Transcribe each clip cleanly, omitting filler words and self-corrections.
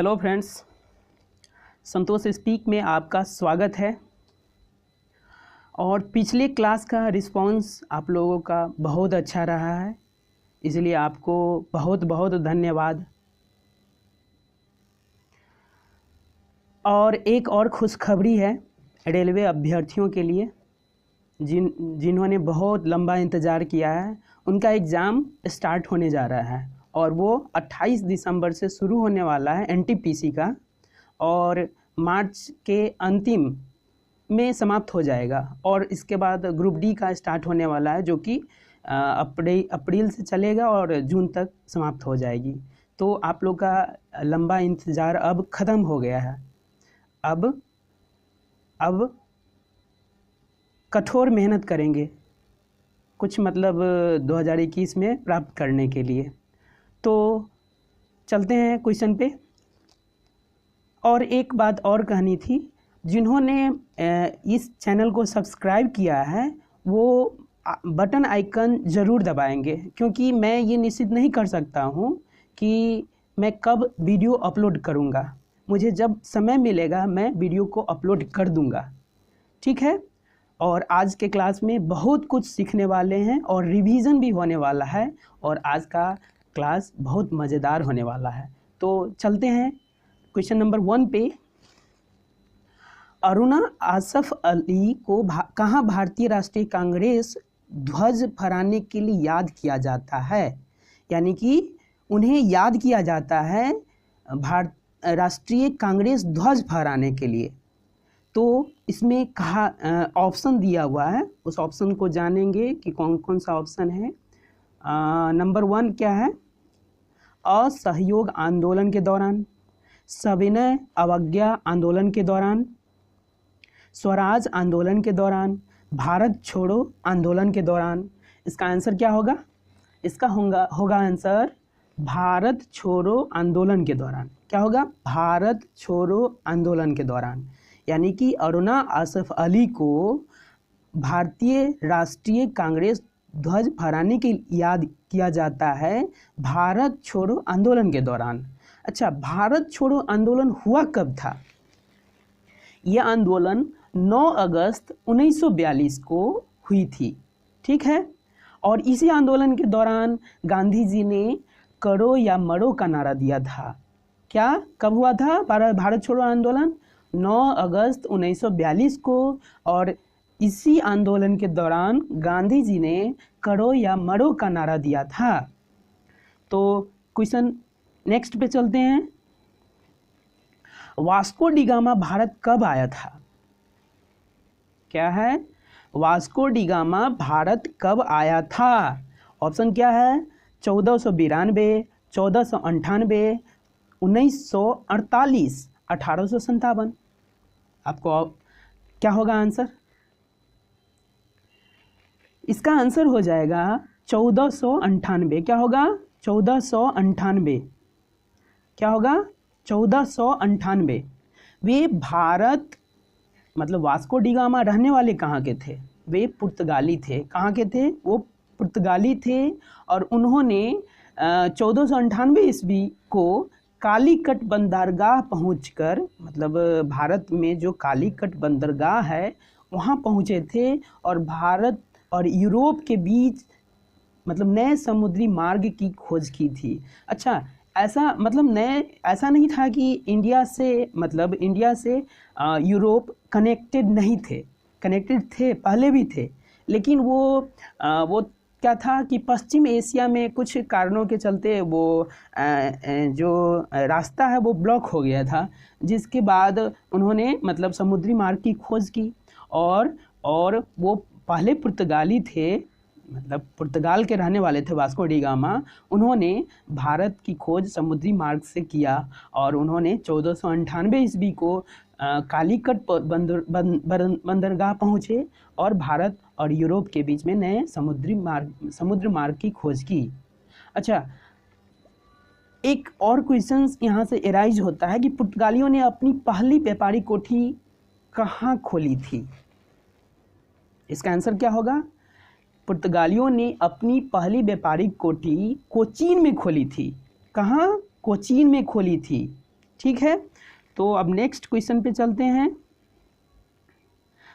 Hello friends, संतोष speak में आपका स्वागत है। और पिछले क्लास का रिस्पांस आप लोगों का बहुत अच्छा रहा है, इसलिए आपको बहुत बहुत धन्यवाद। और एक और खुशखबरी है रेलवे अभ्यर्थियों के लिए जिन्होंने बहुत लंबा इंतज़ार किया है। उनका एग्ज़ाम स्टार्ट होने जा रहा है और वो 28 दिसंबर से शुरू होने वाला है एनटीपीसी का, और मार्च के अंतिम में समाप्त हो जाएगा। और इसके बाद ग्रुप डी का स्टार्ट होने वाला है, जो कि अप्रैल से चलेगा और जून तक समाप्त हो जाएगी। तो आप लोग का लंबा इंतज़ार अब ख़त्म हो गया है। अब कठोर मेहनत करेंगे कुछ 2021 में प्राप्त करने के लिए। तो चलते हैं क्वेश्चन पे। और एक बात और कहनी थी, जिन्होंने इस चैनल को सब्सक्राइब किया है वो बटन आइकन ज़रूर दबाएंगे, क्योंकि मैं ये निश्चित नहीं कर सकता हूँ कि मैं कब वीडियो अपलोड करूँगा। मुझे जब समय मिलेगा मैं वीडियो को अपलोड कर दूँगा, ठीक है। और आज के क्लास में बहुत कुछ सीखने वाले हैं और रिवीजन भी होने वाला है, और आज का क्लास बहुत मज़ेदार होने वाला है। तो चलते हैं क्वेश्चन नंबर 1 पे। अरुणा आसफ अली को कहाँ भारतीय राष्ट्रीय कांग्रेस ध्वज फहराने के लिए याद किया जाता है? यानी कि उन्हें याद किया जाता है राष्ट्रीय कांग्रेस ध्वज फहराने के लिए। तो इसमें कहा ऑप्शन दिया हुआ है, उस ऑप्शन को जानेंगे कि कौन कौन सा ऑप्शन है। नंबर 1 क्या है? असहयोग आंदोलन के दौरान, सविनय अवज्ञा आंदोलन के दौरान, स्वराज आंदोलन के दौरान, भारत छोड़ो आंदोलन के दौरान। इसका आंसर क्या होगा? इसका होगा आंसर भारत छोड़ो आंदोलन के दौरान। क्या होगा? भारत छोड़ो आंदोलन के दौरान। यानी कि अरुणा आसफ अली को भारतीय राष्ट्रीय कांग्रेस ध्वज फहराने की याद किया जाता है भारत छोड़ो आंदोलन के दौरान। अच्छा, भारत छोड़ो आंदोलन हुआ कब था? यह आंदोलन 9 अगस्त 1942 को हुई थी, ठीक है। और इसी आंदोलन के दौरान गांधी जी ने करो या मरो का नारा दिया था। क्या कब हुआ था भारत छोड़ो आंदोलन? 9 अगस्त 1942 को। और इसी आंदोलन के दौरान गांधी जी ने करो या मरो का नारा दिया था। तो क्वेश्चन नेक्स्ट पे चलते हैं। वास्को डी गामा भारत कब आया था? क्या है? वास्को डी गामा भारत कब आया था? ऑप्शन क्या है? 1492, 1498, 1948, 1857। आपको क्या होगा आंसर? इसका आंसर हो जाएगा 1498। क्या होगा? 1498। क्या होगा? 1498। वे भारत वास्को डी गामा रहने वाले कहाँ के थे? वे पुर्तगाली थे। कहाँ के थे? वो पुर्तगाली थे। और उन्होंने 1498 ईस्वी को कालीकट बंदरगाह पहुंचकर, भारत में जो कालीकट बंदरगाह है वहाँ पहुँचे थे, और भारत और यूरोप के बीच नए समुद्री मार्ग की खोज की थी। अच्छा, ऐसा ऐसा नहीं था कि इंडिया से यूरोप कनेक्टेड नहीं थे, कनेक्टेड थे, पहले भी थे, लेकिन वो क्या था कि पश्चिम एशिया में कुछ कारणों के चलते वो जो रास्ता है वो ब्लॉक हो गया था, जिसके बाद उन्होंने समुद्री मार्ग की खोज की। और वो पहले पुर्तगाली थे, पुर्तगाल के रहने वाले थे वास्को डी गामा। उन्होंने भारत की खोज समुद्री मार्ग से किया, और उन्होंने 1498 ईस्वी को कालीकट बंदरगाह पहुँचे और भारत और यूरोप के बीच में नए समुद्र मार्ग की खोज की। अच्छा, एक और क्वेश्चन यहाँ से एराइज होता है कि पुर्तगालियों ने अपनी पहली व्यापारिक कोठी कहाँ खोली थी? इसका आंसर क्या होगा? पुर्तगालियों ने अपनी पहली व्यापारिक कोठी कोचीन में खोली थी। कहाँ? कोचीन में खोली थी, ठीक है, तो अब नेक्स्ट क्वेश्चन पे चलते हैं।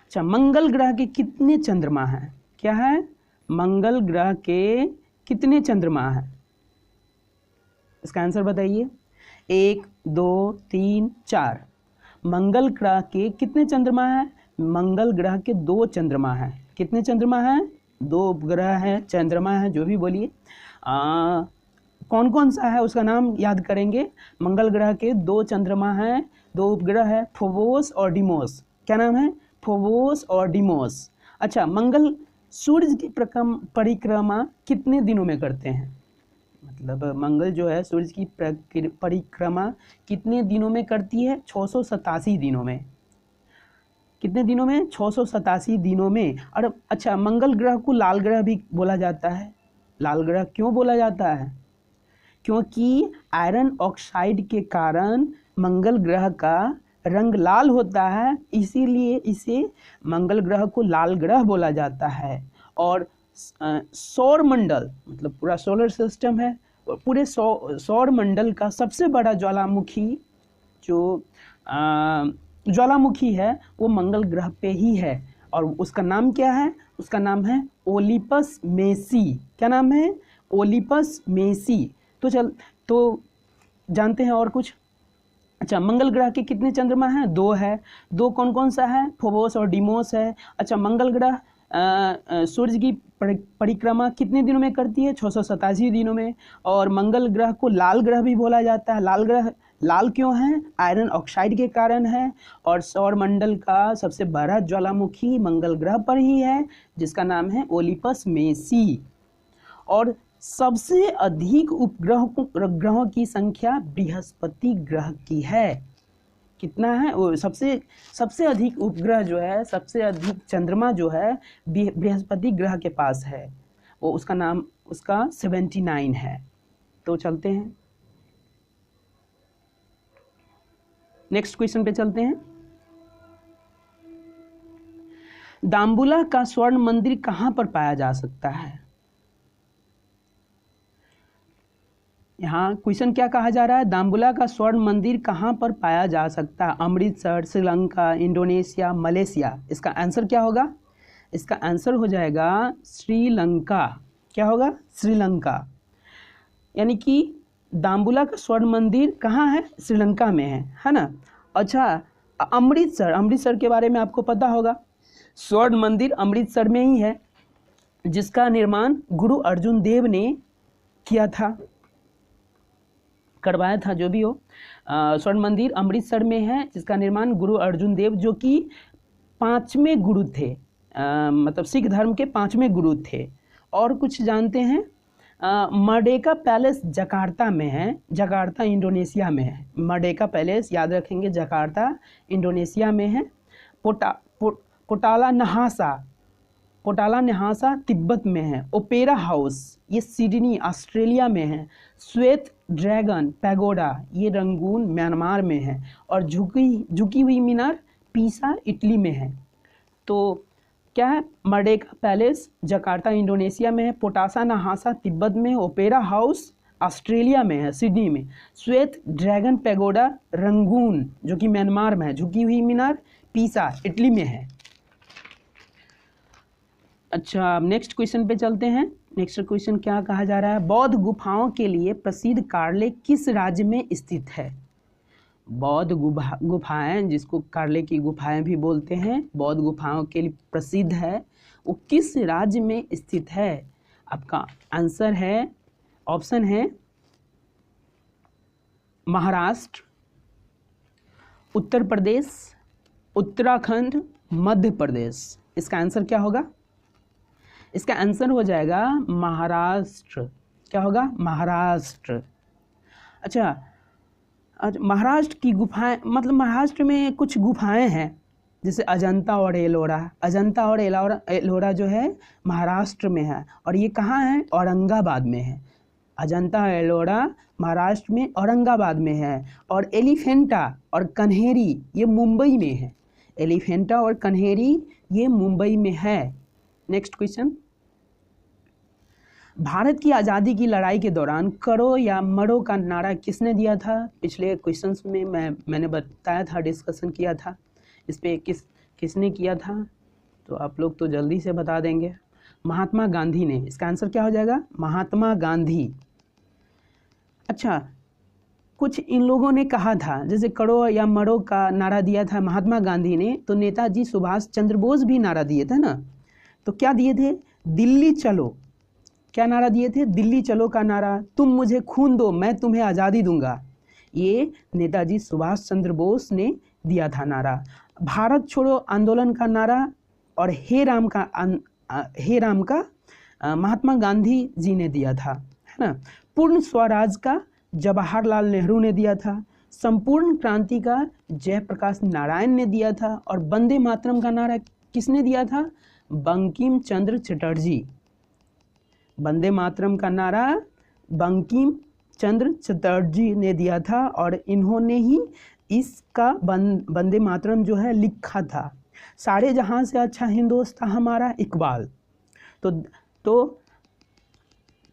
अच्छा, मंगल ग्रह के कितने चंद्रमा हैं? क्या है? मंगल ग्रह के कितने चंद्रमा हैं? इसका आंसर बताइए। 1 2 3 4। मंगल ग्रह के कितने चंद्रमा हैं? मंगल ग्रह के 2 चंद्रमा हैं। कितने चंद्रमा हैं? 2 उपग्रह हैं, चंद्रमा है, जो भी बोलिए। कौन कौन सा है उसका नाम याद करेंगे। मंगल ग्रह के 2 चंद्रमा हैं, 2 उपग्रह है, फोबोस और डिमोस। क्या नाम है? फोबोस और डिमोस। अच्छा, मंगल सूर्य की परिक्रमा कितने दिनों में करते हैं? मतलब मंगल जो है सूर्य की परिक्रमा कितने दिनों में करती है? 687 दिनों में। कितने दिनों में? 687 दिनों में। और अच्छा, मंगल ग्रह को लाल ग्रह भी बोला जाता है। लाल ग्रह क्यों बोला जाता है? क्योंकि आयरन ऑक्साइड के कारण मंगल ग्रह का रंग लाल होता है, इसीलिए इसे मंगल ग्रह को लाल ग्रह बोला जाता है। और सौर मंडल मतलब पूरा सोलर सिस्टम है, पूरे सौर मंडल का सबसे बड़ा ज्वालामुखी जो ज्वालामुखी है वो मंगल ग्रह पे ही है, और उसका नाम क्या है? उसका नाम है ओलिपस मेसी। क्या नाम है? Olympus Messi. तो जानते हैं और कुछ? अच्छा, मंगल ग्रह के कितने चंद्रमा हैं? 2 है। 2 कौन कौन सा है? फोबोस और डिमोस है। अच्छा, मंगल ग्रह सूर्य की परिक्रमा कितने दिनों में करती है? 687 दिनों में। और मंगल ग्रह को लाल ग्रह भी बोला जाता है। लाल ग्रह लाल क्यों है? आयरन ऑक्साइड के कारण है। और सौर मंडल का सबसे बड़ा ज्वालामुखी मंगल ग्रह पर ही है, जिसका नाम है ओलिपस मेसी। और सबसे अधिक उपग्रहों की संख्या बृहस्पति ग्रह की है। कितना है? वो सबसे अधिक उपग्रह जो है, सबसे अधिक चंद्रमा जो है बृहस्पति ग्रह के पास है, वो उसका 79 है। तो चलते हैं नेक्स्ट क्वेश्चन पे चलते हैं। दाम्बुला का स्वर्ण मंदिर कहाँ पर पाया जा सकता है? यहाँ क्वेश्चन क्या कहा जा रहा है? दाम्बुला का स्वर्ण मंदिर कहाँ पर पाया जा सकता है? Amritsar, Sri Lanka, Indonesia, Malaysia. इसका आंसर क्या होगा? इसका आंसर हो जाएगा श्रीलंका। क्या होगा? श्रीलंका। यानी कि दाम्बुला का स्वर्ण मंदिर कहाँ है? श्रीलंका में है ना। अच्छा, अमृतसर के बारे में आपको पता होगा। स्वर्ण मंदिर अमृतसर में ही है, जिसका निर्माण गुरु अर्जुन देव ने किया था, करवाया था, जो भी हो। स्वर्ण मंदिर अमृतसर में है, जिसका निर्माण गुरु अर्जुन देव, जो कि 5वें गुरु थे, मतलब सिख धर्म के 5वें गुरु थे। और कुछ जानते हैं? मर्डेका पैलेस जकार्ता में है, जकार्ता इंडोनेशिया में है। मर्डेका पैलेस याद रखेंगे, जकार्ता इंडोनेशिया में है। पोटाला न्हासा तिब्बत में है। ओपेरा हाउस ये सिडनी ऑस्ट्रेलिया में है। श्वेत ड्रैगन पैगोडा ये रंगून म्यांमार में है। और झुकी हुई मीनार पीसा इटली में है। तो क्या है? मर्डेका पैलेस जकार्ता इंडोनेशिया में है, पोटासा न्हासा तिब्बत में है, ओपेरा हाउस ऑस्ट्रेलिया में है सिडनी में, श्वेत ड्रैगन पैगोडा रंगून जो कि म्यांमार में है, झुकी हुई मीनार पीसा इटली में है। अच्छा, नेक्स्ट क्वेश्चन पे चलते हैं। नेक्स्ट क्वेश्चन क्या कहा जा रहा है? बौद्ध गुफाओं के लिए प्रसिद्ध कार्ले किस राज्य में स्थित है? बौद्ध गुफाएं, जिसको कार्ले की गुफाएं भी बोलते हैं, बौद्ध गुफाओं के लिए प्रसिद्ध है, वो किस राज्य में स्थित है? आपका आंसर है, ऑप्शन है महाराष्ट्र, उत्तर प्रदेश, उत्तराखंड, मध्य प्रदेश। इसका आंसर क्या होगा? इसका आंसर हो जाएगा महाराष्ट्र। क्या होगा? महाराष्ट्र। अच्छा, महाराष्ट्र की गुफाएं, मतलब महाराष्ट्र में कुछ गुफाएं हैं, जैसे अजंता और एलोरा। अजंता और एलोरा जो है महाराष्ट्र में है, और ये कहाँ है? औरंगाबाद में है। अजंता और एलोरा महाराष्ट्र में औरंगाबाद में है। और एलिफेंटा और कन्हेरी ये मुंबई में है। एलिफेंटा और कन्हेरी ये मुंबई में है। नेक्स्ट क्वेश्चन, भारत की आज़ादी की लड़ाई के दौरान करो या मरो का नारा किसने दिया था? पिछले क्वेश्चंस में मैंने बताया था, डिस्कशन किया था इस पे, किसने किया था, तो आप लोग तो जल्दी से बता देंगे। महात्मा गांधी ने। इसका आंसर क्या हो जाएगा? महात्मा गांधी। अच्छा, कुछ इन लोगों ने कहा था, जैसे करो या मरो का नारा दिया था महात्मा गांधी ने, तो नेताजी सुभाष चंद्र बोस भी नारा दिए थे ना। तो क्या दिए थे? दिल्ली चलो। क्या नारा दिए थे? दिल्ली चलो का नारा। तुम मुझे खून दो, मैं तुम्हें आज़ादी दूंगा, ये नेताजी सुभाष चंद्र बोस ने दिया था नारा। भारत छोड़ो आंदोलन का नारा और हे राम का महात्मा गांधी जी ने दिया था, है ना। पूर्ण स्वराज का जवाहरलाल नेहरू ने दिया था। संपूर्ण क्रांति का जयप्रकाश नारायण ने दिया था। और वंदे मातरम का नारा किसने दिया था? बंकिम चंद्र चटर्जी। वंदे मातरम का नारा बंकिम चंद्र चटर्जी ने दिया था और इन्होंने ही इसका वंदे मातरम जो है लिखा था। सारे जहां से अच्छा हिंदुस्तान हमारा इकबाल। तो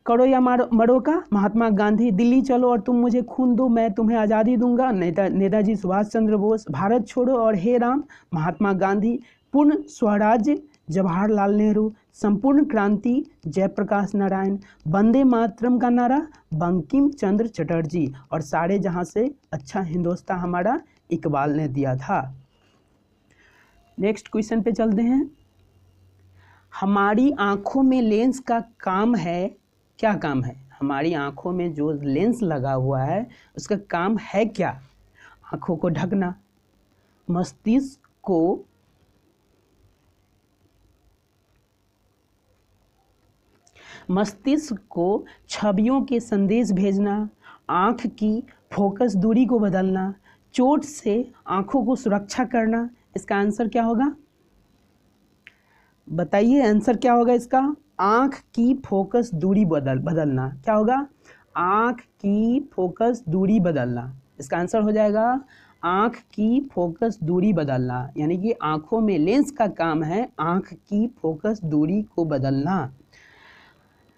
करो या मरो का महात्मा गांधी, दिल्ली चलो और तुम मुझे खून दो, मैं तुम्हें आज़ादी दूंगा नेताजी सुभाष चंद्र बोस, भारत छोड़ो और हे राम महात्मा गांधी, पूर्ण स्वराज्य जवाहरलाल नेहरू, संपूर्ण क्रांति जयप्रकाश नारायण, वंदे मातरम का नारा बंकिम चंद्र चटर्जी और सारे जहां से अच्छा हिंदुस्तान हमारा इकबाल ने दिया था। नेक्स्ट क्वेश्चन पे चलते हैं। हमारी आंखों में लेंस का काम है, क्या काम है? हमारी आंखों में जो लेंस लगा हुआ है उसका काम है क्या? आंखों को ढकना, मस्तिष्क को छवियों के संदेश भेजना, आंख की फोकस दूरी को बदलना, चोट से आंखों को सुरक्षा करना। इसका आंसर क्या होगा? बताइए आंसर क्या होगा इसका? आंख की फोकस दूरी बदलना। क्या होगा? आंख की फोकस दूरी बदलना। इसका आंसर हो जाएगा आंख की फोकस दूरी बदलना, यानी कि आंखों में लेंस का काम है आंख की फोकस दूरी को बदलना।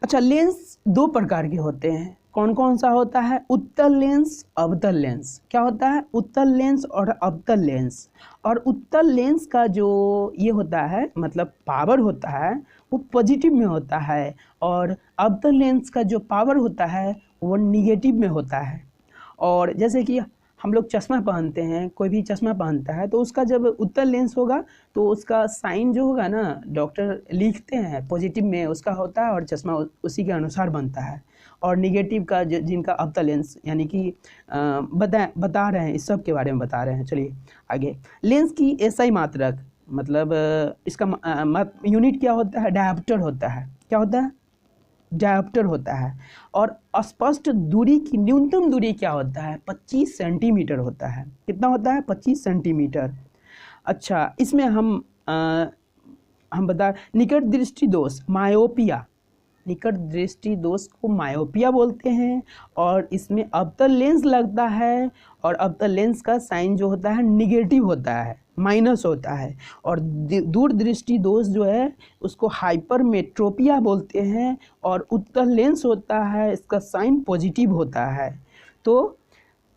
अच्छा, लेंस दो प्रकार के होते हैं, कौन कौन सा होता है? उत्तल लेंस, अवतल लेंस। क्या होता है? उत्तल लेंस और अवतल लेंस। और उत्तल लेंस का जो ये होता है, मतलब पावर होता है, वो पॉजिटिव में होता है और अवतल लेंस का जो पावर होता है वो निगेटिव में होता है। और जैसे कि हम लोग चश्मा पहनते हैं, कोई भी चश्मा पहनता है तो उसका जब उत्तल लेंस होगा तो उसका साइन जो होगा ना, डॉक्टर लिखते हैं पॉजिटिव में उसका होता है और चश्मा उसी के अनुसार बनता है। और निगेटिव का जिनका अवतल लेंस, यानी कि बता रहे हैं, इस सब के बारे में बता रहे हैं। चलिए आगे। लेंस की एसआई मात्रक, मतलब इसका यूनिट क्या होता है? डायोप्टर होता है। क्या होता है? डायोप्टर होता है। और स्पष्ट दूरी की न्यूनतम दूरी क्या होता है? 25 सेंटीमीटर होता है। कितना होता है? 25 सेंटीमीटर। अच्छा, इसमें हम बता, निकट दृष्टि दोष, मायोपिया, निकट दृष्टि दोष को मायोपिया बोलते हैं। और इसमें अवतल लेंस लगता है और अवतल लेंस का साइन जो होता है निगेटिव होता है, माइनस होता है। और दूर दृष्टि दोष जो है उसको हाइपरमेट्रोपिया बोलते हैं और उत्तल लेंस होता है, इसका साइन पॉजिटिव होता है। तो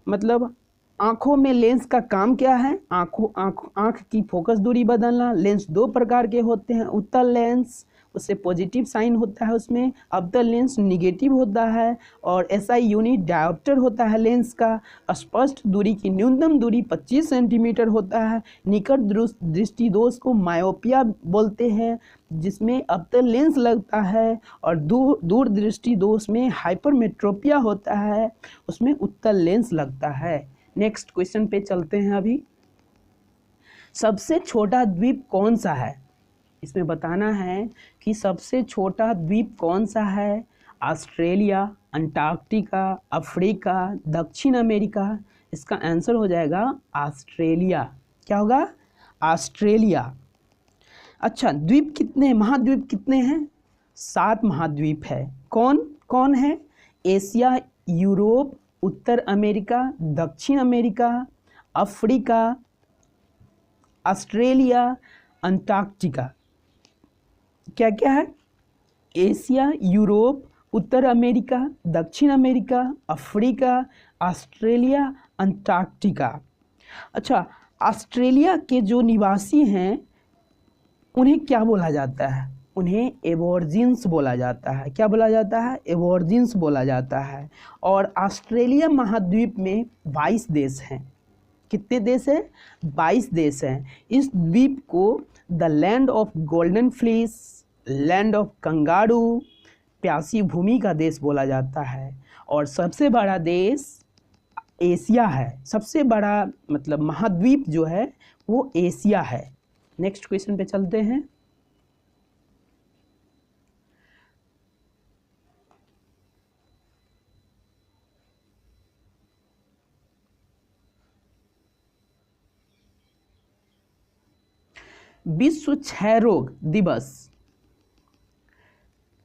मतलब आँखों में लेंस का काम क्या है? आँख की फोकस दूरी बदलना। लेंस दो प्रकार के होते हैं, उत्तल लेंस उससे पॉजिटिव साइन होता है उसमें, अवतल लेंस निगेटिव होता है। और एसआई यूनिट डायोप्टर होता है लेंस का। स्पष्ट दूरी की न्यूनतम दूरी 25 सेंटीमीटर होता है। निकट दृष्टि दोष को मायोपिया बोलते हैं जिसमें अवतल लेंस लगता है। और दूर दृष्टि दोष में हाइपरमेट्रोपिया होता है, उसमें उत्तल लेंस लगता है। नेक्स्ट क्वेश्चन पे चलते हैं अभी। सबसे छोटा द्वीप कौन सा है? इसमें बताना है कि सबसे छोटा द्वीप कौन सा है। ऑस्ट्रेलिया, अंटार्कटिका, अफ्रीका, दक्षिण अमेरिका। इसका आंसर हो जाएगा ऑस्ट्रेलिया। क्या होगा? ऑस्ट्रेलिया। अच्छा, द्वीप कितने, महाद्वीप कितने हैं? 7 महाद्वीप है। कौन कौन है? एशिया, यूरोप, उत्तर अमेरिका, दक्षिण अमेरिका, अफ्रीका, ऑस्ट्रेलिया, अंटार्कटिका। क्या क्या है? एशिया, यूरोप, उत्तर अमेरिका, दक्षिण अमेरिका, अफ्रीका, ऑस्ट्रेलिया, अंटार्कटिका। अच्छा, ऑस्ट्रेलिया के जो निवासी हैं उन्हें क्या बोला जाता है? उन्हें एबॉर्जिन्स बोला जाता है। क्या बोला जाता है? एबॉर्जिन्स बोला जाता है। और ऑस्ट्रेलिया महाद्वीप में 22 देश हैं। कितने देश हैं? 22 देश हैं। इस द्वीप को the land of golden fleece, land of kangaroo, प्यासी भूमि का देश बोला जाता है। और सबसे बड़ा देश एशिया है। सबसे बड़ा मतलब महाद्वीप जो है वो एशिया है। नेक्स्ट क्वेश्चन पे चलते हैं। विश्व क्षय रोग दिवस,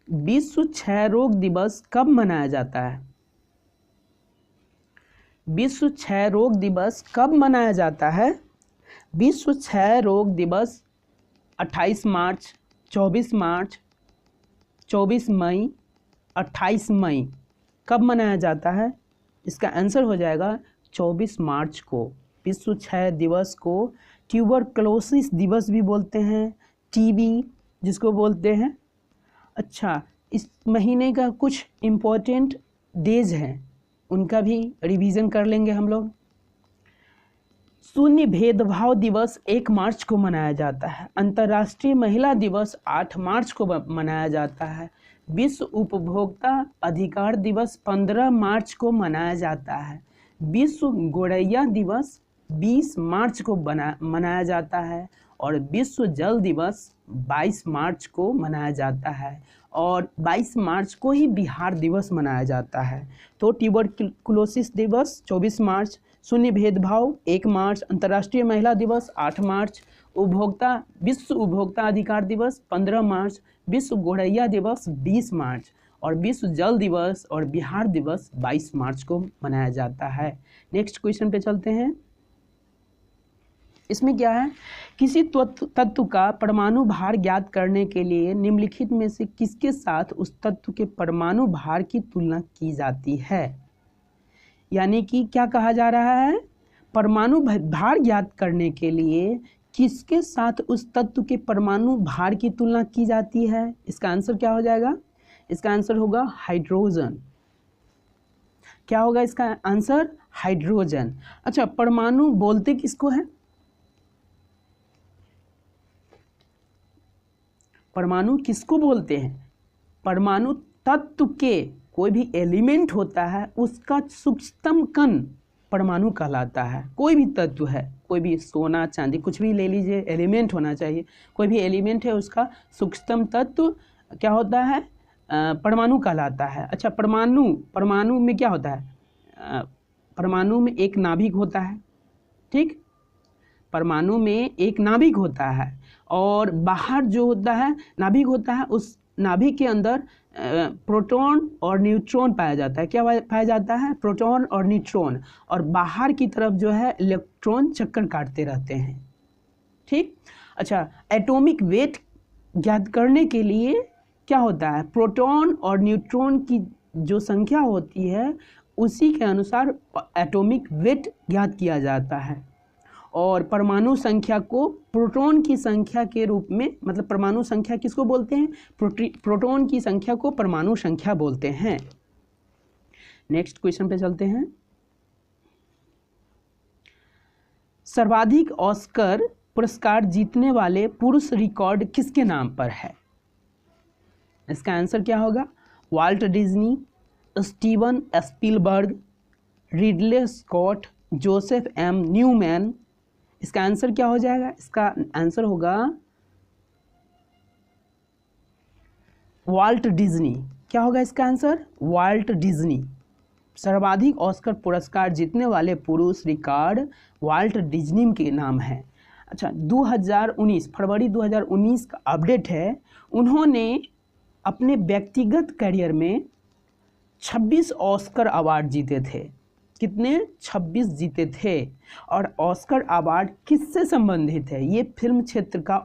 विश्व क्षय रोग दिवस कब मनाया जाता है? विश्व क्षय रोग दिवस कब मनाया जाता है? विश्व क्षय रोग दिवस 28 मार्च, 24 मार्च, 24 मई, 28 मई कब मनाया जाता है? इसका आंसर हो जाएगा 24 मार्च को। विश्व क्षय दिवस को ट्यूबरक्लोसिस दिवस भी बोलते हैं, टीबी जिसको बोलते हैं। अच्छा, इस महीने का कुछ इम्पोर्टेंट डेज हैं, उनका भी रिवीजन कर लेंगे हम लोग। शून्य भेदभाव दिवस 1 मार्च को मनाया जाता है। अंतर्राष्ट्रीय महिला दिवस 8 मार्च को मनाया जाता है। विश्व उपभोक्ता अधिकार दिवस 15 मार्च को मनाया जाता है। विश्व गौरैया दिवस 20 मार्च को मनाया जाता है। और विश्व जल दिवस 22 मार्च को मनाया जाता है। और 22 मार्च को ही बिहार दिवस मनाया जाता है। तो ट्यूबरक्लोसिस दिवस 24 मार्च, शून्य भेदभाव 1 मार्च, अंतर्राष्ट्रीय महिला दिवस 8 मार्च, विश्व उपभोक्ता अधिकार दिवस 15 मार्च, विश्व गौरैया दिवस 20 मार्च और विश्व जल दिवस और बिहार दिवस 22 मार्च को मनाया जाता है। नेक्स्ट क्वेश्चन पे चलते हैं। इसमें क्या है? किसी तत्व का परमाणु भार ज्ञात करने के लिए निम्नलिखित में से किसके साथ उस तत्व के परमाणु भार की तुलना की जाती है? यानी कि क्या कहा जा रहा है? परमाणु भार ज्ञात करने के लिए किसके साथ उस तत्व के परमाणु भार की तुलना की जाती है? इसका आंसर क्या हो जाएगा? इसका आंसर होगा हाइड्रोजन। क्या होगा इसका आंसर? हाइड्रोजन। अच्छा, परमाणु बोलते किसको है? परमाणु किसको बोलते हैं? परमाणु तत्व के कोई भी एलिमेंट होता है उसका सूक्ष्मतम कण परमाणु कहलाता है। कोई भी तत्व है, कोई भी सोना चांदी कुछ भी ले लीजिए, एलिमेंट होना चाहिए। कोई भी एलिमेंट है उसका सूक्ष्मतम तत्व क्या होता है? परमाणु कहलाता है। अच्छा, परमाणु में क्या होता है? परमाणु में एक नाभिक होता है। ठीक, परमाणु में एक नाभिक होता है और बाहर जो होता है नाभिक होता है, उस नाभिक के अंदर प्रोटॉन और न्यूट्रॉन पाया जाता है। क्या पाया जाता है? प्रोटॉन और न्यूट्रॉन। और बाहर की तरफ जो है इलेक्ट्रॉन चक्कर काटते रहते हैं। ठीक, अच्छा, एटॉमिक वेट ज्ञात करने के लिए क्या होता है? प्रोटॉन और न्यूट्रॉन की जो संख्या होती है उसी के अनुसार एटॉमिक वेट ज्ञात किया जाता है। और परमाणु संख्या को प्रोटॉन की संख्या के रूप में, मतलब परमाणु संख्या किसको बोलते हैं? प्रोटॉन की संख्या को परमाणु संख्या बोलते हैं। नेक्स्ट क्वेश्चन पे चलते हैं। सर्वाधिक ऑस्कर पुरस्कार जीतने वाले पुरुष रिकॉर्ड किसके नाम पर है? इसका आंसर क्या होगा? Walt Disney, Steven Spielberg, Ridley Scott, Joseph M Newman. इसका आंसर क्या हो जाएगा? इसका आंसर होगा वाल्ट डिज्नी। क्या होगा इसका आंसर? Walt Disney. सर्वाधिक ऑस्कर पुरस्कार जीतने वाले पुरुष रिकॉर्ड वाल्ट डिज्नी के नाम है। अच्छा, 2019 फरवरी 2019 का अपडेट है। उन्होंने अपने व्यक्तिगत करियर में 26 ऑस्कर अवार्ड जीते थे। कितने? 26 जीते थे। और ऑस्कर अवार्ड किससे संबंधित है? ये फिल्म क्षेत्र का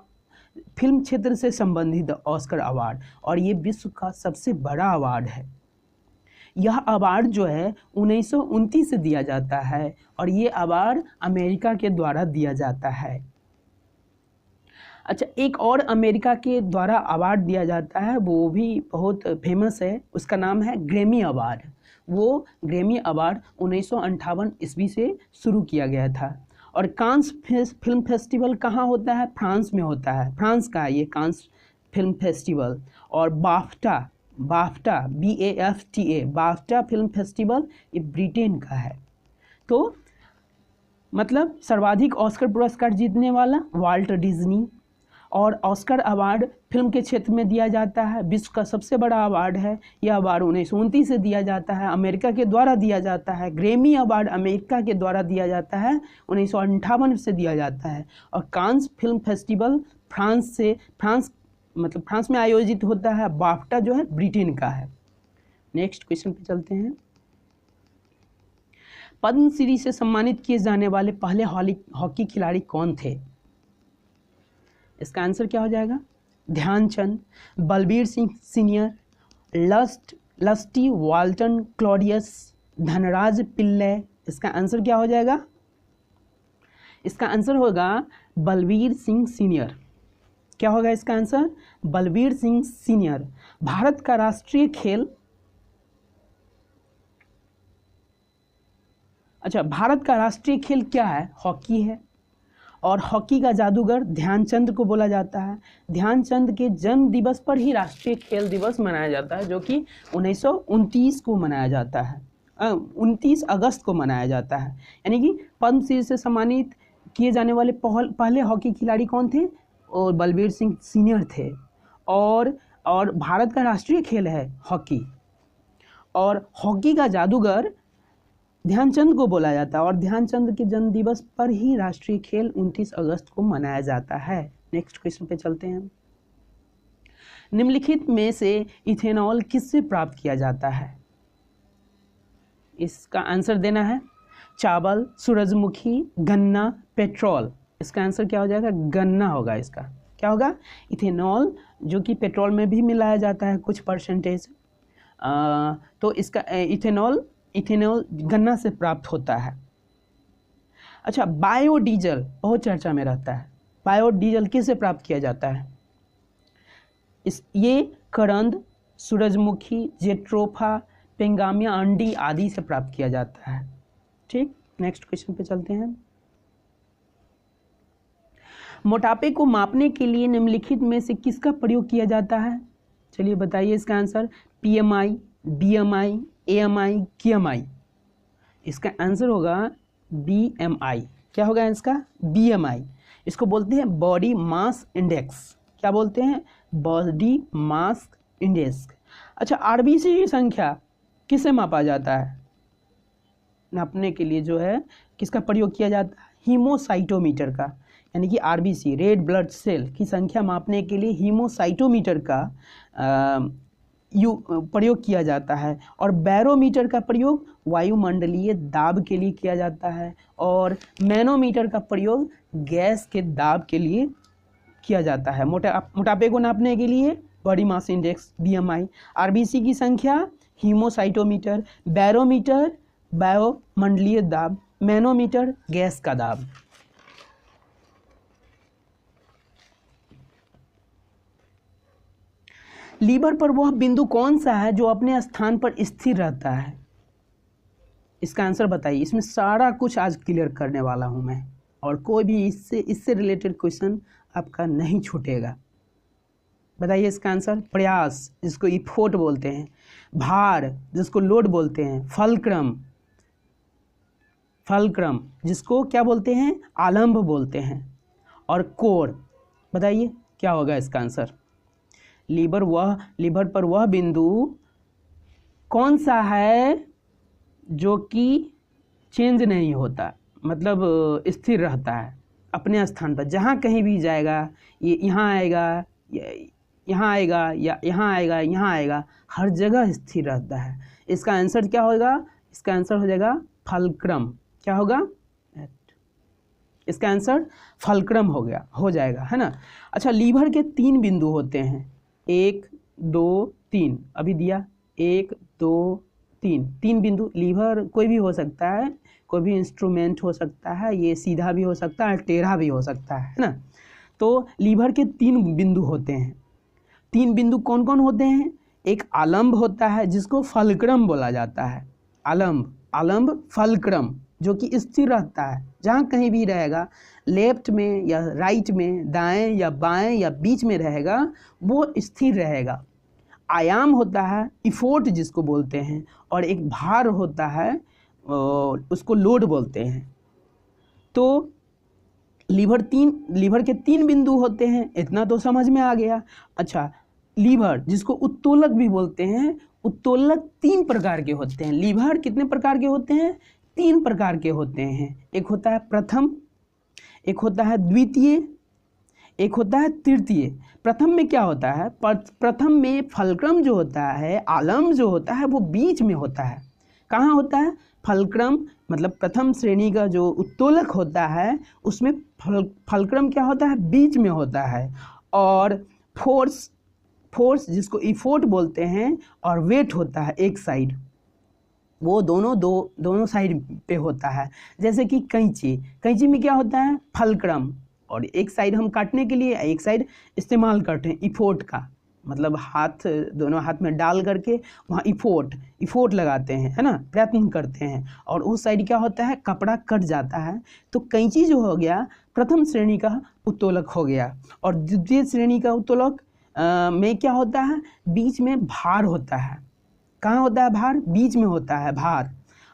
फिल्म क्षेत्र से संबंधित ऑस्कर अवार्ड, और ये विश्व का सबसे बड़ा अवार्ड है। यह अवार्ड जो है 1929 से दिया जाता है और ये अवार्ड अमेरिका के द्वारा दिया जाता है। अच्छा, एक और अमेरिका के द्वारा अवार्ड दिया जाता है, वो भी बहुत फेमस है, उसका नाम है ग्रैमी अवार्ड। वो ग्रैमी अवार्ड 1958 ईस्वी से शुरू किया गया था। और कांस फिल्म फेस्टिवल कहाँ होता है? फ्रांस में होता है, फ्रांस का ये कांस फिल्म फेस्टिवल। और BAFTA BAFTA BAFTA film festival ये ब्रिटेन का है। तो मतलब सर्वाधिक ऑस्कर पुरस्कार जीतने वाला वाल्ट डिज्नी। और ऑस्कर अवार्ड फिल्म के क्षेत्र में दिया जाता है, विश्व का सबसे बड़ा अवार्ड है। यह अवार्ड 1929 से दिया जाता है, अमेरिका के द्वारा दिया जाता है। ग्रैमी अवार्ड अमेरिका के द्वारा दिया जाता है, 1958 से दिया जाता है। और कांस फिल्म फेस्टिवल फ्रांस में आयोजित होता है। बाफ्टा जो है ब्रिटेन का है। नेक्स्ट क्वेश्चन पे चलते हैं। पद्मश्री से सम्मानित किए जाने वाले पहले हॉकी खिलाड़ी कौन थे? इसका आंसर क्या हो जाएगा? ध्यानचंद, बलबीर सिंह सीनियर, लस्टी वाल्टन क्लॉडियस, धनराज पिल्लै। इसका आंसर क्या हो जाएगा? इसका आंसर होगा बलबीर सिंह सीनियर। क्या होगा इसका आंसर? बलबीर सिंह सीनियर। भारत का राष्ट्रीय खेल, अच्छा भारत का राष्ट्रीय खेल क्या है? हॉकी है। और हॉकी का जादूगर ध्यानचंद को बोला जाता है। ध्यानचंद के जन्म दिवस पर ही राष्ट्रीय खेल दिवस मनाया जाता है, जो कि 1929 को मनाया जाता है, 29 अगस्त को मनाया जाता है। यानी कि पद्मश्री से सम्मानित किए जाने वाले पहले हॉकी खिलाड़ी कौन थे? और बलबीर सिंह सीनियर थे। और भारत का राष्ट्रीय खेल है हॉकी। और हॉकी का जादूगर ध्यानचंद को बोला जाता है। और ध्यानचंद के जन्म दिवस पर ही राष्ट्रीय खेल 29 अगस्त को मनाया जाता है। नेक्स्ट क्वेश्चन पे चलते हैं। निम्नलिखित में से इथेनॉल किससे प्राप्त किया जाता है? इसका आंसर देना है। चावल, सूरजमुखी, गन्ना, पेट्रोल। इसका आंसर क्या हो जाएगा? गन्ना होगा। इसका क्या होगा? इथेनॉल, जो कि पेट्रोल में भी मिलाया जाता है कुछ परसेंटेज। तो इसका इथेनॉल गन्ना से प्राप्त होता है। अच्छा, बायोडीजल बहुत चर्चा में रहता है। बायोडीजल किससे प्राप्त किया जाता है? ये करंद, सूरजमुखी, जेट्रोफा, पेंगामिया अंडी आदि से प्राप्त किया जाता है। ठीक, नेक्स्ट क्वेश्चन पे चलते हैं। मोटापे को मापने के लिए निम्नलिखित में से किसका प्रयोग किया जाता है? चलिए बताइए इसका answer. PMI, BMI, AMI, QMI। इसका आंसर होगा BMI। क्या होगा इसका? BMI। इसको बोलते हैं बॉडी मास इंडेक्स। क्या बोलते हैं? Body mass index. अच्छा, RBC की संख्या किससे मापा जाता है? नापने के लिए जो है किसका प्रयोग किया जाता है? हीमोसाइटोमीटर का। यानी कि RBC रेड ब्लड सेल की संख्या मापने के लिए हीमोसाइटोमीटर का प्रयोग किया जाता है। और बैरोमीटर का प्रयोग वायुमंडलीय दाब के लिए किया जाता है। और मैनोमीटर का प्रयोग गैस के दाब के लिए किया जाता है। मोटापे को नापने के लिए body mass index BMI, RBC की संख्या हीमोसाइटोमीटर, बैरोमीटर वायुमंडलीय दाब, मैनोमीटर गैस का दाब। लीवर पर वह बिंदु कौन सा है जो अपने स्थान पर स्थिर रहता है? इसका आंसर बताइए। इसमें सारा कुछ आज क्लियर करने वाला हूं मैं, और कोई भी इससे रिलेटेड क्वेश्चन आपका नहीं छूटेगा। बताइए इसका आंसर। प्रयास, जिसको इफोर्ट बोलते हैं, भार, जिसको लोड बोलते हैं, फलक्रम, जिसको क्या बोलते हैं? आलंब बोलते हैं, और कोर। बताइए क्या होगा इसका आंसर। लीवर पर वह बिंदु कौन सा है जो कि चेंज नहीं होता, मतलब स्थिर रहता है अपने स्थान पर। जहाँ कहीं भी जाएगा, ये यहाँ आएगा, यहाँ आएगा, या यहाँ आएगा, यहाँ आएगा, हर जगह स्थिर रहता है। इसका आंसर क्या होगा? इसका आंसर हो जाएगा फलक्रम। क्या होगा? इसका आंसर फल्क्रम हो जाएगा, है ना। अच्छा, लीवर के 3 बिंदु होते हैं, 1 2 3, अभी दिया 1 2 3 बिंदु। लीवर कोई भी हो सकता है, कोई भी इंस्ट्रूमेंट हो सकता है, ये सीधा भी हो सकता है, टेढ़ा भी हो सकता है ना। तो लीवर के 3 बिंदु होते हैं। 3 बिंदु कौन कौन होते हैं? एक आलंब होता है जिसको फल्क्रम बोला जाता है, आलंब फल्क्रम, जो कि स्थिर रहता है, जहाँ कहीं भी रहेगा, लेफ्ट में या राइट में, दाएं या बाएं या बीच में रहेगा, वो स्थिर रहेगा। आयाम होता है इफोर्ट जिसको बोलते हैं, और एक भार होता है उसको लोड बोलते हैं। तो लीवर के 3 बिंदु होते हैं, इतना तो समझ में आ गया। अच्छा, लीवर जिसको उत्तोलक भी बोलते हैं, उत्तोलक 3 प्रकार के होते हैं। लीवर कितने प्रकार के होते हैं? 3 प्रकार के होते हैं। एक होता है प्रथम, एक होता है द्वितीय, एक होता है तृतीय। प्रथम में क्या होता है? प्रथम में फल्क्रम जो होता है, आलंब जो होता है, वो बीच में होता है। कहाँ होता है? फल्क्रम मतलब प्रथम श्रेणी का जो उत्तोलक होता है, उसमें फल्क्रम क्या होता है? बीच में होता है। और फोर्स जिसको इफोर्ट बोलते हैं, और वेट होता है एक साइड, वो दोनों साइड पे होता है। जैसे कि कैंची में क्या होता है? फल्क्रम, और एक साइड हम काटने के लिए एक साइड इस्तेमाल करते हैं इफोर्ट का, मतलब दोनों हाथ में डाल करके वहाँ इफोर्ट लगाते हैं, है ना, प्रयत्न करते हैं, और उस साइड क्या होता है? कपड़ा कट जाता है। तो कैंची जो हो गया प्रथम श्रेणी का उत्तोलक हो गया। और द्वितीय श्रेणी का उत्तोलक में क्या होता है? बीच में भार होता है। कहाँ होता है भार? बीच में होता है भार।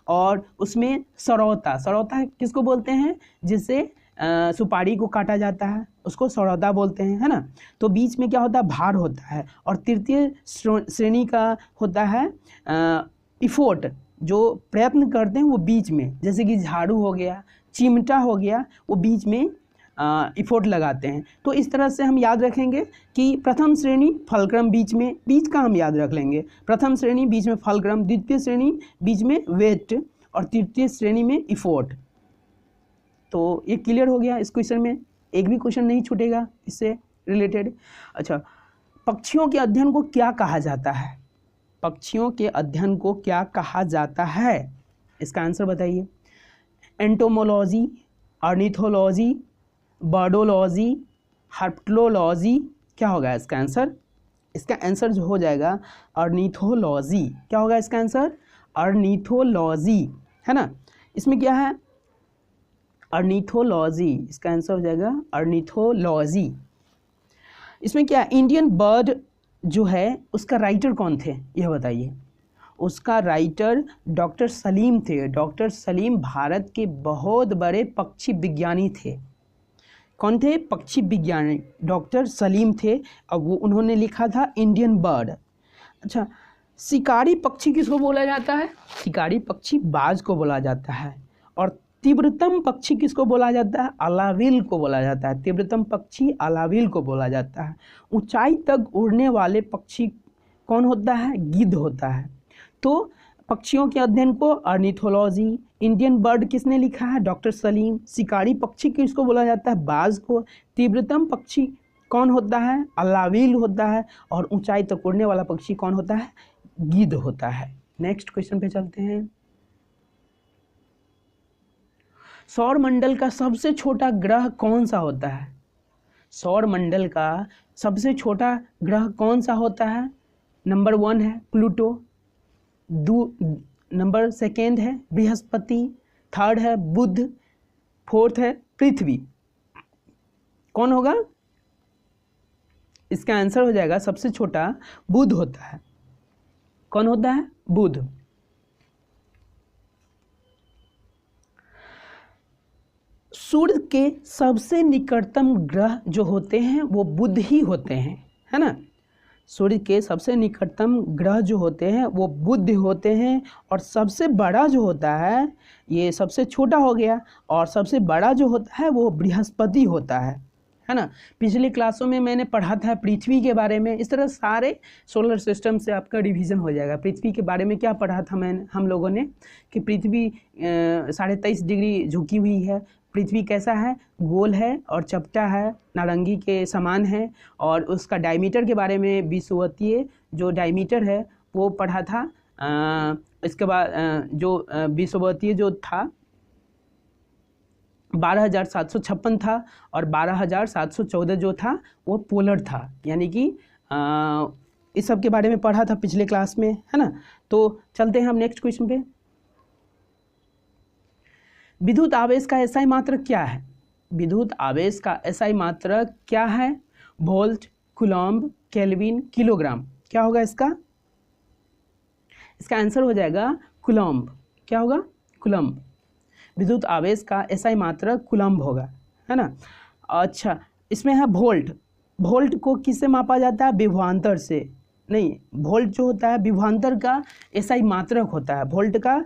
और उसमें सरौता किसको बोलते हैं? जिससे सुपारी को काटा जाता है, उसको सरौता बोलते हैं, है ना। तो बीच में क्या होता है? भार होता है। और तृतीय श्रेणी का होता है इफोर्ट, जो प्रयत्न करते हैं वो बीच में, जैसे कि झाड़ू हो गया, चिमटा हो गया, वो बीच में इफोर्ट लगाते हैं। तो इस तरह से हम याद रखेंगे कि प्रथम श्रेणी फल्क्रम बीच का हम याद रख लेंगे। प्रथम श्रेणी बीच में फल्क्रम, द्वितीय श्रेणी बीच में वेट, और तृतीय श्रेणी में इफोर्ट। तो ये क्लियर हो गया। इस क्वेश्चन में एक भी क्वेश्चन नहीं छूटेगा इससे रिलेटेड। अच्छा, पक्षियों के अध्ययन को क्या कहा जाता है? पक्षियों के अध्ययन को क्या कहा जाता है? इसका आंसर बताइए। एंटोमोलॉजी, ऑर्निथोलॉजी, बर्डोलॉजी, हर्पटोलॉजी, क्या होगा इसका आंसर? इसका आंसर जो हो जाएगा ऑर्निथोलॉजी। क्या होगा इसका आंसर? ऑर्निथोलॉजी, है ना। इसमें क्या है? ऑर्निथोलॉजी, इसका आंसर हो जाएगा ऑर्निथोलॉजी। इसमें क्या, इंडियन बर्ड जो है उसका राइटर कौन थे, यह बताइए। उसका राइटर डॉक्टर सलीम थे। डॉक्टर सलीम भारत के बहुत बड़े पक्षी विज्ञानी थे। कौन थे? पक्षी विज्ञानी डॉक्टर सलीम थे। अब वो उन्होंने लिखा था इंडियन बर्ड। अच्छा, शिकारी पक्षी किसको बोला जाता है? शिकारी पक्षी बाज को बोला जाता है। और तीव्रतम पक्षी किसको बोला जाता है? अलाविल को बोला जाता है। तीव्रतम पक्षी अलाविल को बोला जाता है। ऊंचाई तक उड़ने वाले पक्षी कौन होता है? गिद्ध होता है। तो पक्षियों के अध्ययन को ऑर्निथोलॉजी, इंडियन बर्ड किसने लिखा है? डॉक्टर सलीम। शिकारी पक्षी किसको बोला जाता है? बाज को। तीव्रतम पक्षी कौन होता है? अलाविल होता है। और ऊंचाई तक उड़ने वाला पक्षी कौन होता है? गिद्ध होता है। नेक्स्ट क्वेश्चन पे चलते हैं। सौरमंडल का सबसे छोटा ग्रह कौन सा होता है? सौरमंडल का सबसे छोटा ग्रह कौन सा होता है? नंबर 1 है प्लूटो, नंबर 2 है बृहस्पति, 3rd है बुध, 4th है पृथ्वी। कौन होगा? इसका आंसर हो जाएगा सबसे छोटा बुध होता है। कौन होता है? बुध। सूर्य के सबसे निकटतम ग्रह जो होते हैं वो बुध ही होते हैं, है ना। सूर्य के सबसे निकटतम ग्रह जो होते हैं वो बुध होते हैं। और सबसे बड़ा जो होता है, ये सबसे छोटा हो गया, और सबसे बड़ा जो होता है वो बृहस्पति होता है ना। पिछली क्लासों में मैंने पढ़ा था पृथ्वी के बारे में। इस तरह सारे सोलर सिस्टम से आपका रिवीजन हो जाएगा। पृथ्वी के बारे में क्या पढ़ा था हम लोगों ने कि पृथ्वी 23.5 डिग्री झुकी हुई है, पृथ्वी कैसा है, गोल है और चपटा है, नारंगी के समान है। और उसका डायमीटर के बारे में विषुवतीय जो डायमीटर है वो पढ़ा था। इसके बाद जो विषुवतीय जो था 12,756 था और 12,714 जो था वो पोलर था, यानी कि इस सब के बारे में पढ़ा था पिछले क्लास में, है ना। तो चलते हैं हम नेक्स्ट क्वेश्चन पे। विद्युत आवेश का एसआई मात्रक क्या है? विद्युत आवेश का एसआई मात्रक क्या है? Volt, coulomb, kelvin, kilogram. क्या होगा इसका? इसका आंसर हो जाएगा कूलम्ब। क्या होगा? कूलम्ब। विद्युत आवेश का एसआई मात्रक कूलम्ब होगा, है ना। अच्छा, इसमें है वोल्ट। वोल्ट को किससे मापा जाता है? विभवांतर से। नहीं, वोल्ट जो होता है विभवांतर का एसआई मात्रक होता है। वोल्ट का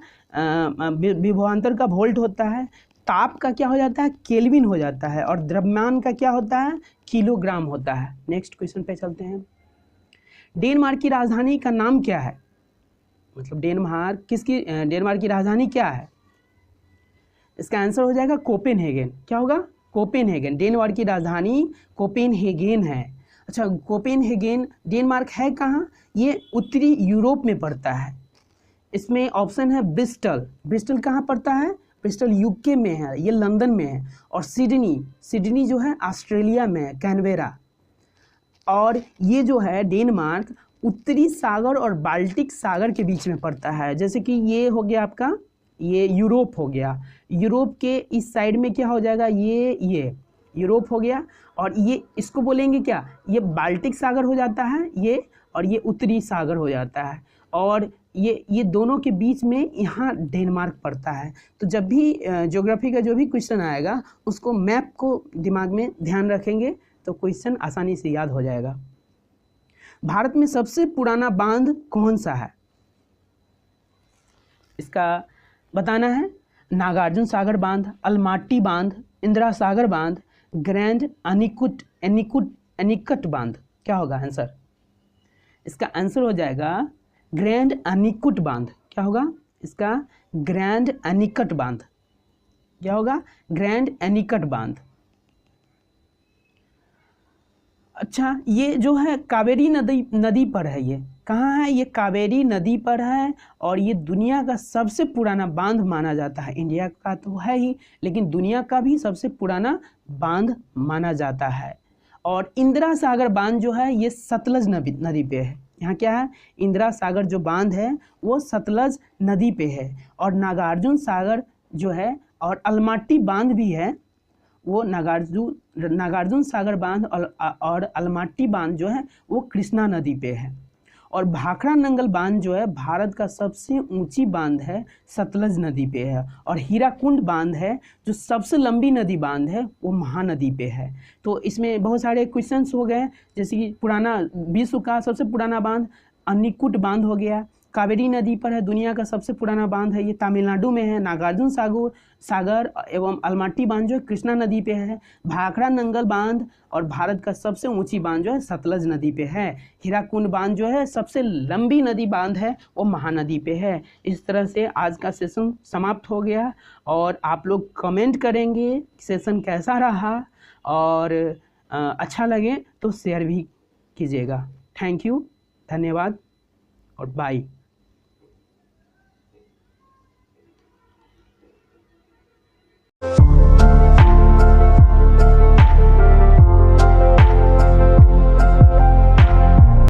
विभवांतर का वोल्ट होता है। ताप का क्या हो जाता है? केल्विन हो जाता है। और द्रव्यमान का क्या होता है? किलोग्राम होता है। नेक्स्ट क्वेश्चन पे चलते हैं। डेनमार्क की राजधानी का नाम क्या है? मतलब डेनमार्क की राजधानी क्या है? इसका आंसर हो जाएगा कोपेनहेगन। क्या होगा? कोपेनहेगन। डेनमार्क की राजधानी कोपेनहेगन है। अच्छा, कोपेनहेगन डेनमार्क है कहाँ? ये उत्तरी यूरोप में पड़ता है। इसमें ऑप्शन है ब्रिस्टल। ब्रिस्टल कहाँ पड़ता है? ब्रिस्टल यूके में है, ये लंदन में है। और सिडनी जो है ऑस्ट्रेलिया में है, कैनवेरा। और ये जो है डेनमार्क उत्तरी सागर और बाल्टिक सागर के बीच में पड़ता है। जैसे कि ये हो गया आपका, ये यूरोप हो गया। यूरोप के इस साइड में क्या हो जाएगा? ये यूरोप हो गया। और ये इसको बोलेंगे क्या? ये बाल्टिक सागर हो जाता है ये, और ये उत्तरी सागर हो जाता है। और ये दोनों के बीच में यहाँ डेनमार्क पड़ता है। तो जब भी ज्योग्राफी का जो भी क्वेश्चन आएगा उसको मैप को दिमाग में ध्यान रखेंगे तो क्वेश्चन आसानी से याद हो जाएगा। भारत में सबसे पुराना बांध कौन सा है? इसका बताना है। नागार्जुन सागर बांध, अलमाटी बांध, इंदिरा सागर बांध, ग्रैंड एनीकट बांध। क्या होगा आंसर? इसका आंसर हो जाएगा ग्रैंड एनीकट बांध। क्या होगा इसका? ग्रैंड एनीकट बांध। क्या होगा? ग्रैंड एनीकट बांध। अच्छा, ये जो है कावेरी नदी पर है। ये कहाँ है? ये कावेरी नदी पर है। और ये दुनिया का सबसे पुराना बांध माना जाता है। इंडिया का तो है ही, लेकिन दुनिया का भी सबसे पुराना बांध माना जाता है। और इंदिरा सागर बांध जो है ये सतलज नदी पे है। यहाँ क्या है? इंदिरा सागर जो बांध है वो सतलज नदी पे है। और नागार्जुन सागर जो है और अलमाटी बांध भी है, वो नागार्जुन सागर बांध और अलमाटी बांध जो है वो कृष्णा नदी पे है। और भाखड़ा नंगल बांध जो है भारत का सबसे ऊंची बांध है, सतलज नदी पे है। और हीराकुंड बांध है जो सबसे लंबी नदी बांध है, वो महानदी पे है। तो इसमें बहुत सारे क्वेश्चंस हो गए, जैसे कि पुराना विश्व का सबसे पुराना बांध अनिकुट बांध हो गया, कावेरी नदी पर है, दुनिया का सबसे पुराना बांध है, ये तमिलनाडु में है। नागार्जुन सागर एवं अलमाटी बांध जो है कृष्णा नदी पे है। भाखड़ा नंगल बांध और भारत का सबसे ऊंची बांध जो है सतलज नदी पे है। हीराकुंड बांध जो है सबसे लंबी नदी बांध है, वो महानदी पे है। इस तरह से आज का सेशन समाप्त हो गया। और आप लोग कमेंट करेंगे सेशन कैसा रहा, और अच्छा लगे तो शेयर भी कीजिएगा। थैंक यू, धन्यवाद और बाय।